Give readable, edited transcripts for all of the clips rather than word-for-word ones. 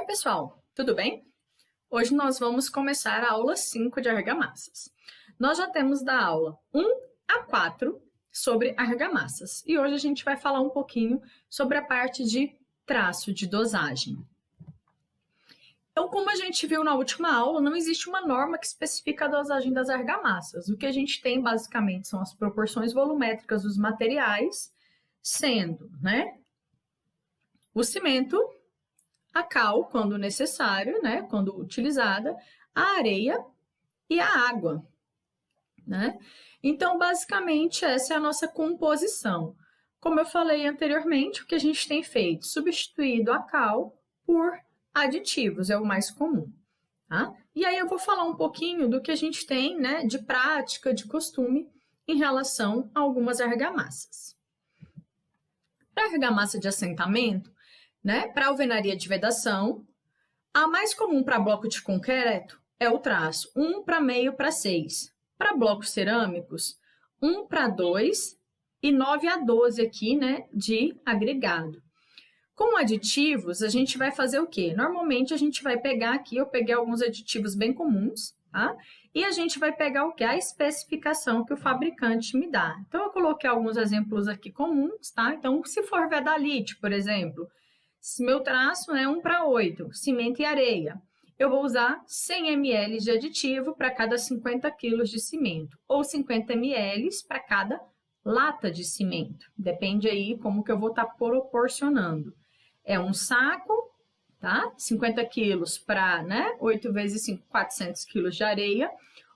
pessoal, tudo bem? Hoje nós vamos começar a aula 5 de argamassas. Nós já temos da aula 1 a 4 sobre argamassas e hoje a gente vai falar um pouquinho sobre a parte de traço de dosagem. Então, como a gente viu na última aula, não existe uma norma que especifica a dosagem das argamassas. O que a gente tem basicamente são as proporções volumétricas dos materiais, sendo, o cimento, a cal, quando necessário, quando utilizada, a areia e a água, Então, basicamente, essa é a nossa composição. Como eu falei anteriormente, o que a gente tem feito? Substituído a cal por aditivos, é o mais comum, E aí eu vou falar um pouquinho do que a gente tem, de prática, de costume, em relação a algumas argamassas. Para argamassa de assentamento, para alvenaria de vedação, a mais comum para bloco de concreto é o traço 1:6:6. Para blocos cerâmicos, 1:2 e 9:12 aqui, de agregado. Com aditivos, a gente vai fazer o quê? Normalmente a gente vai pegar aqui, eu peguei alguns aditivos bem comuns, E a gente vai pegar o quê? A especificação que o fabricante me dá. Então, eu coloquei alguns exemplos aqui comuns, Então, se for vedalite, por exemplo, se meu traço é 1:8, cimento e areia, eu vou usar 100 ml de aditivo para cada 50 kg de cimento, ou 50 ml para cada lata de cimento. Depende aí como que eu vou estar proporcionando. É um saco, 50 quilos para 8 vezes 5, 400 quilos de areia,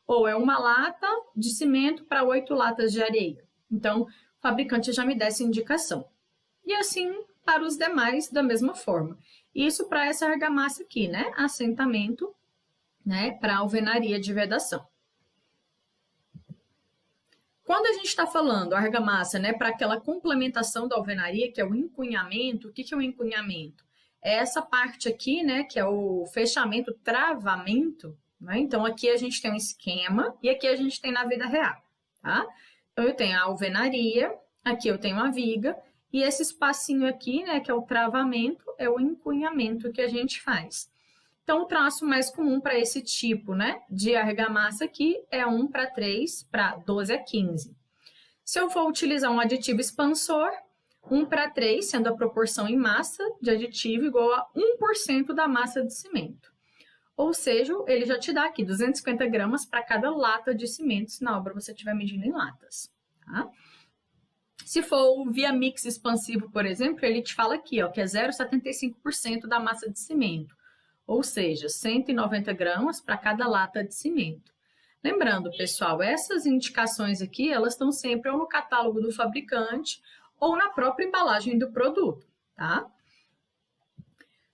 ou é uma lata de cimento para 8 latas de areia. Então, o fabricante já me dá essa indicação. E assim, para os demais, da mesma forma. Isso para essa argamassa aqui, Assentamento, para alvenaria de vedação. Quando a gente está falando argamassa, para aquela complementação da alvenaria, que é o encunhamento, o que é o encunhamento? É essa parte aqui, que é o fechamento, travamento, Então, aqui a gente tem um esquema e aqui a gente tem na vida real, Então, eu tenho a alvenaria, aqui eu tenho a viga, e esse espacinho aqui, que é o travamento, é o encunhamento que a gente faz. Então, o traço mais comum para esse tipo, de argamassa aqui é 1:3 para 12:15. Se eu for utilizar um aditivo expansor, 1:3, sendo a proporção em massa de aditivo igual a 1% da massa de cimento. Ou seja, ele já te dá aqui 250 gramas para cada lata de cimento, se na obra você estiver medindo em latas, Se for o via mix expansivo, por exemplo, ele te fala aqui, que é 0,75% da massa de cimento, ou seja, 190 gramas para cada lata de cimento. Lembrando, pessoal, essas indicações aqui, elas estão sempre ou no catálogo do fabricante ou na própria embalagem do produto,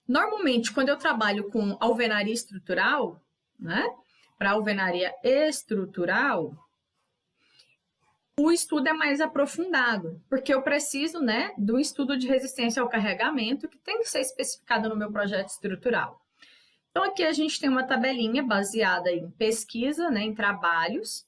Normalmente, quando eu trabalho com alvenaria estrutural, para alvenaria estrutural, o estudo é mais aprofundado, porque eu preciso, do estudo de resistência ao carregamento que tem que ser especificado no meu projeto estrutural. Então, aqui a gente tem uma tabelinha baseada em pesquisa, em trabalhos,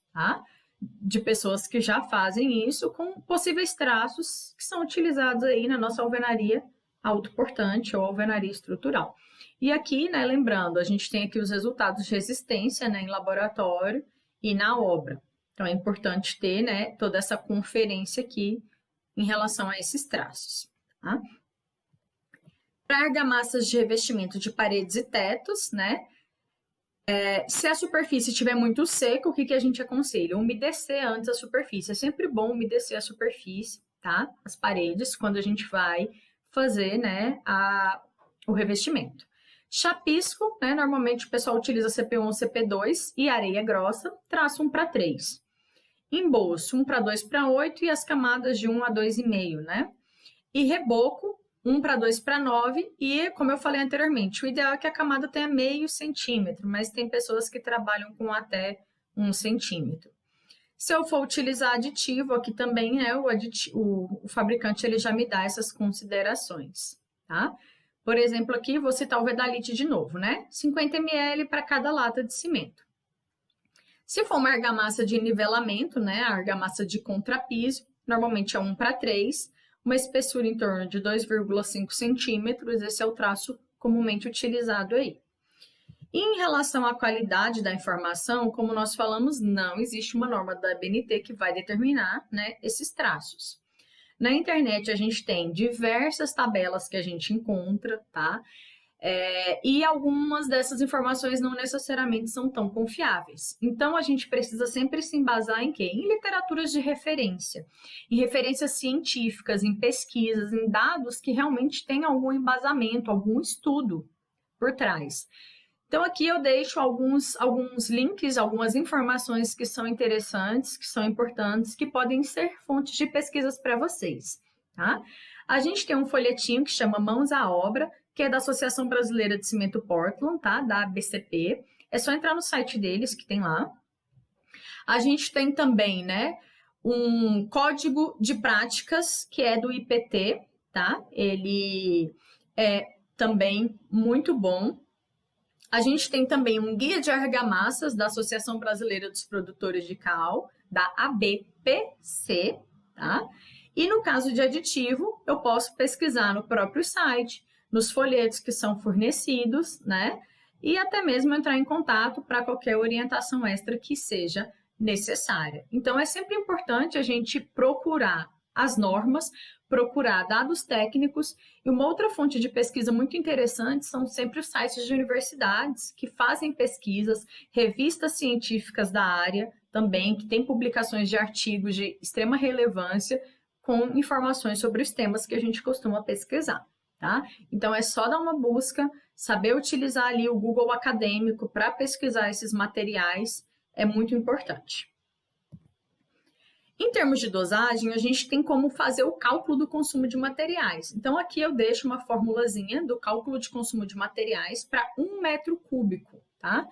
de pessoas que já fazem isso, com possíveis traços que são utilizados aí na nossa alvenaria autoportante ou alvenaria estrutural. E aqui, lembrando, a gente tem aqui os resultados de resistência, em laboratório e na obra. Então, é importante ter, toda essa conferência aqui em relação a esses traços, Para argamassas de revestimento de paredes e tetos, se a superfície estiver muito seca, o que a gente aconselha? Umedecer antes a superfície. É sempre bom umedecer a superfície, As paredes, quando a gente vai fazer, o revestimento. Chapisco, normalmente o pessoal utiliza CP1, CP2 e areia grossa, traço 1:3. Embolso, 1:2:8 e as camadas de 1 a 2,5, E reboco, 1:2:9 e, como eu falei anteriormente, o ideal é que a camada tenha meio centímetro, mas tem pessoas que trabalham com até 1 centímetro. Se eu for utilizar aditivo, aqui também, o fabricante ele já me dá essas considerações, Por exemplo, aqui vou citar o vedalite de novo, 50 ml para cada lata de cimento. Se for uma argamassa de nivelamento, a argamassa de contrapiso, normalmente é 1:3, uma espessura em torno de 2,5 centímetros, esse é o traço comumente utilizado aí. E em relação à qualidade da informação, como nós falamos, não existe uma norma da ABNT que vai determinar, né, esses traços. Na internet a gente tem diversas tabelas que a gente encontra, tá? E algumas dessas informações não necessariamente são tão confiáveis. Então, a gente precisa sempre se embasar em quê? Em literaturas de referência, em referências científicas, em pesquisas, em dados que realmente têm algum embasamento, algum estudo por trás. Então, aqui eu deixo alguns links, algumas informações que são interessantes, que são importantes, que podem ser fontes de pesquisas para vocês, tá? A gente tem um folhetinho que chama Mãos à Obra, que é da Associação Brasileira de Cimento Portland, tá? Da ABCP. É só entrar no site deles, que tem lá. A gente tem também, né, um código de práticas, que é do IPT, tá? Ele é também muito bom. A gente tem também um guia de argamassas da Associação Brasileira dos Produtores de Cal, da ABPC, tá? E no caso de aditivo, eu posso pesquisar no próprio site, nos folhetos que são fornecidos, né? E até mesmo entrar em contato para qualquer orientação extra que seja necessária. Então, é sempre importante a gente procurar as normas, procurar dados técnicos, e uma outra fonte de pesquisa muito interessante são sempre os sites de universidades que fazem pesquisas, revistas científicas da área também, que têm publicações de artigos de extrema relevância com informações sobre os temas que a gente costuma pesquisar, tá? Então, é só dar uma busca, saber utilizar ali o Google acadêmico para pesquisar esses materiais é muito importante. Em termos de dosagem, a gente tem como fazer o cálculo do consumo de materiais. Então, aqui eu deixo uma formulazinha do cálculo de consumo de materiais para 1 metro cúbico, tá?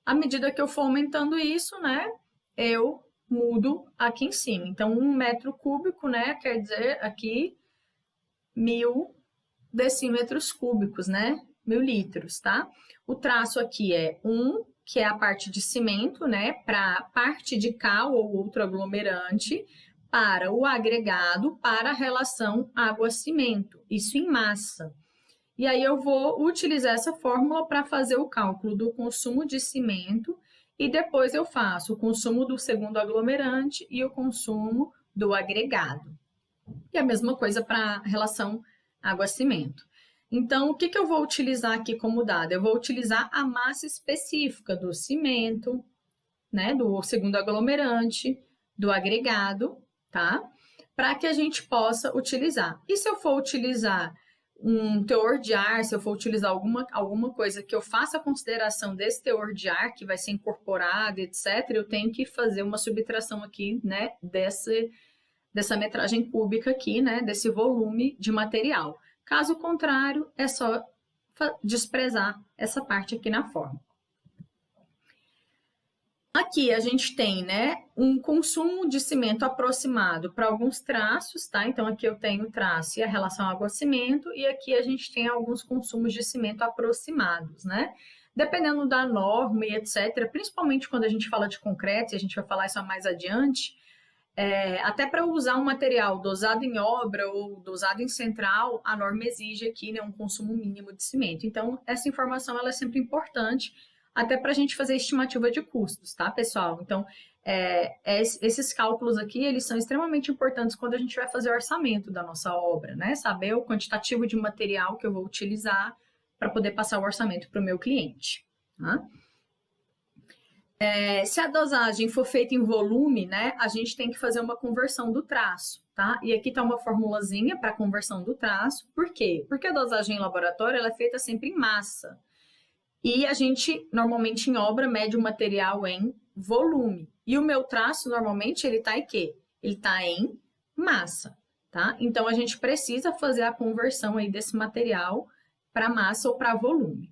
À medida que eu for aumentando isso, né, eu mudo aqui em cima. Então, 1 metro cúbico, né, quer dizer aqui 1.000 decímetros cúbicos, né, 1.000 litros, tá? O traço aqui é 1, que é a parte de cimento, né, para parte de cal ou outro aglomerante, para o agregado, para a relação água-cimento, isso em massa. E aí eu vou utilizar essa fórmula para fazer o cálculo do consumo de cimento e depois eu faço o consumo do segundo aglomerante e o consumo do agregado. E a mesma coisa para a relação água-cimento. Então, o que eu vou utilizar aqui como dado? Eu vou utilizar a massa específica do cimento, né, do segundo aglomerante, do agregado, tá? Para que a gente possa utilizar. E se eu for utilizar um teor de ar, se eu for utilizar alguma coisa que eu faça a consideração desse teor de ar que vai ser incorporado, etc., eu tenho que fazer uma subtração aqui, né, dessa metragem cúbica aqui, né, desse volume de material. Caso contrário, é só desprezar essa parte aqui na fórmula. Aqui a gente tem, né, um consumo de cimento aproximado para alguns traços, tá? Então, aqui eu tenho o traço e a relação água-cimento, e aqui a gente tem alguns consumos de cimento aproximados, né? Dependendo da norma e etc., principalmente quando a gente fala de concreto, e a gente vai falar isso mais adiante, até para usar um material dosado em obra ou dosado em central, a norma exige aqui, né, um consumo mínimo de cimento. Então, essa informação ela é sempre importante, até para a gente fazer estimativa de custos, tá, pessoal? Então, esses cálculos aqui, eles são extremamente importantes quando a gente vai fazer o orçamento da nossa obra, né? Saber o quantitativo de material que eu vou utilizar para poder passar o orçamento para o meu cliente, tá? Se a dosagem for feita em volume, né, a gente tem que fazer uma conversão do traço, tá? E aqui está uma formulazinha para conversão do traço. Por quê? Porque a dosagem em laboratório ela é feita sempre em massa. E a gente, normalmente, em obra, mede o material em volume. E o meu traço, normalmente, ele está em quê? Ele está em massa, tá? Então, a gente precisa fazer a conversão aí desse material para massa ou para volume.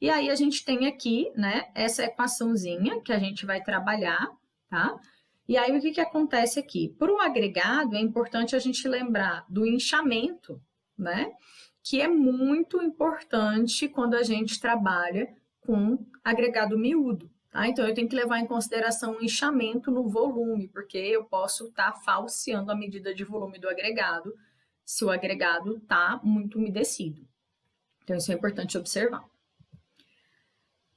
E aí, a gente tem aqui, né, essa equaçãozinha que a gente vai trabalhar, tá? E aí, o que acontece aqui? Para o agregado, é importante a gente lembrar do inchamento, né? Que é muito importante quando a gente trabalha com agregado miúdo, tá? Então, eu tenho que levar em consideração o inchamento no volume, porque eu posso estar falseando a medida de volume do agregado, se o agregado está muito umedecido. Então, isso é importante observar.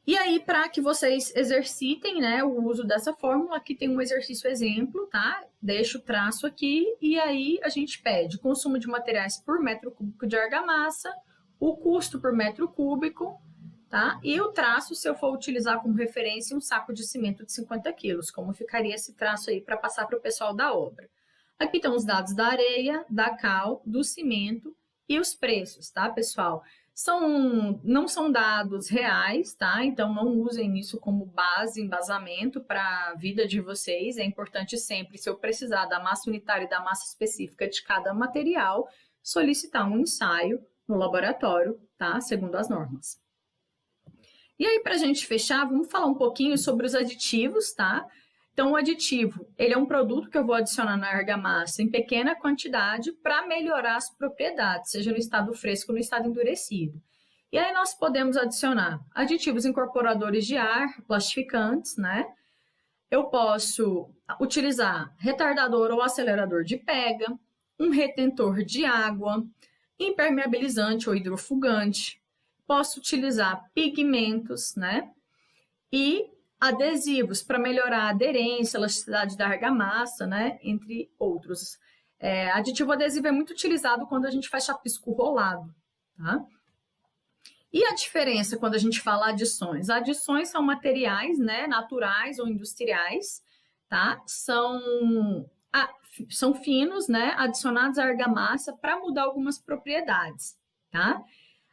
E aí, para que vocês exercitem, né, o uso dessa fórmula, aqui tem um exercício exemplo, tá? Deixa o traço aqui e aí a gente pede consumo de materiais por metro cúbico de argamassa, o custo por metro cúbico, tá? E o traço, se eu for utilizar como referência um saco de cimento de 50 quilos, como ficaria esse traço aí para passar para o pessoal da obra. Aqui estão os dados da areia, da cal, do cimento e os preços, tá, pessoal? Não são dados reais, tá? Então, não usem isso como base, embasamento para a vida de vocês. É importante sempre, se eu precisar da massa unitária e da massa específica de cada material, solicitar um ensaio no laboratório, tá? Segundo as normas. E aí, para a gente fechar, vamos falar um pouquinho sobre os aditivos, tá? Então, o aditivo, ele é um produto que eu vou adicionar na argamassa em pequena quantidade para melhorar as propriedades, seja no estado fresco ou no estado endurecido. E aí nós podemos adicionar aditivos incorporadores de ar, plastificantes, né? Eu posso utilizar retardador ou acelerador de pega, um retentor de água, impermeabilizante ou hidrofugante. Posso utilizar pigmentos, né? E adesivos para melhorar a aderência, elasticidade da argamassa, né? Entre outros. Aditivo adesivo é muito utilizado quando a gente faz chapisco rolado, tá? E a diferença quando a gente fala adições? Adições são materiais, né, naturais ou industriais, tá? São finos, né, adicionados à argamassa para mudar algumas propriedades, tá?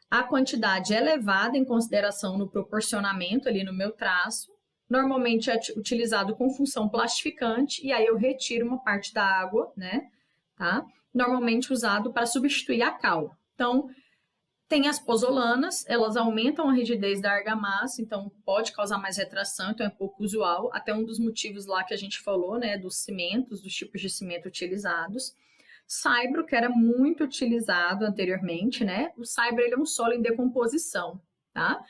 A quantidade é elevada em consideração no proporcionamento ali no meu traço. Normalmente é utilizado com função plastificante e aí eu retiro uma parte da água, né? Tá? Normalmente usado para substituir a cal. Então, tem as pozolanas, elas aumentam a rigidez da argamassa, então pode causar mais retração, então é pouco usual. Até um dos motivos lá que a gente falou, né? Dos cimentos, dos tipos de cimento utilizados. Saibro, que era muito utilizado anteriormente, né? O saibro, ele é um solo em decomposição, tá?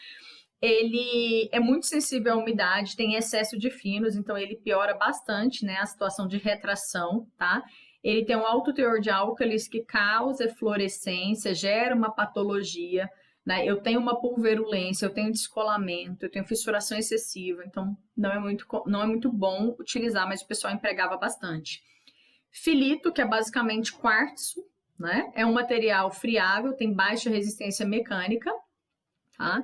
Ele é muito sensível à umidade, tem excesso de finos, então ele piora bastante, né, a situação de retração, tá? Ele tem um alto teor de álcalis que causa eflorescência, gera uma patologia, né? Eu tenho uma pulverulência, eu tenho descolamento, eu tenho fissuração excessiva, então não é muito bom utilizar, mas o pessoal empregava bastante. Filito, que é basicamente quartzo, né? É um material friável, tem baixa resistência mecânica, tá?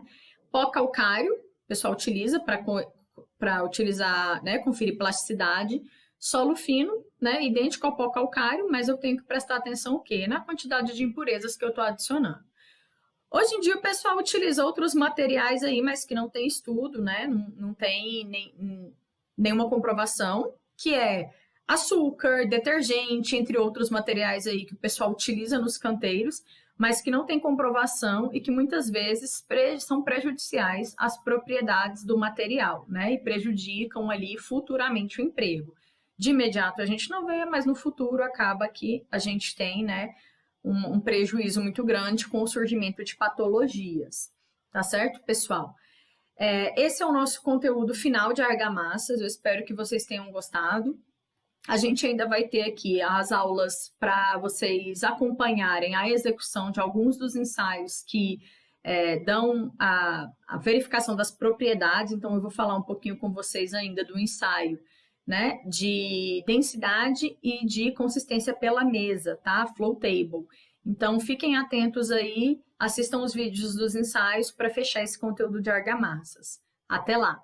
Pó calcário, o pessoal utiliza para utilizar, né, conferir plasticidade. Solo fino, né, idêntico ao pó calcário, mas eu tenho que prestar atenção o quê? Na quantidade de impurezas que eu estou adicionando. Hoje em dia o pessoal utiliza outros materiais aí, mas que não tem estudo, né, não tem nenhuma comprovação, que é açúcar, detergente, entre outros materiais aí que o pessoal utiliza nos canteiros, mas que não tem comprovação e que muitas vezes são prejudiciais às propriedades do material, né? E prejudicam ali futuramente o emprego. De imediato a gente não vê, mas no futuro acaba que a gente tem, né, um prejuízo muito grande com o surgimento de patologias. Tá certo, pessoal? Esse é o nosso conteúdo final de argamassas. Eu espero que vocês tenham gostado. A gente ainda vai ter aqui as aulas para vocês acompanharem a execução de alguns dos ensaios que dão a verificação das propriedades. Então, eu vou falar um pouquinho com vocês ainda do ensaio, né, de densidade e de consistência pela mesa, tá? Flow table. Então, fiquem atentos aí, assistam os vídeos dos ensaios para fechar esse conteúdo de argamassas. Até lá!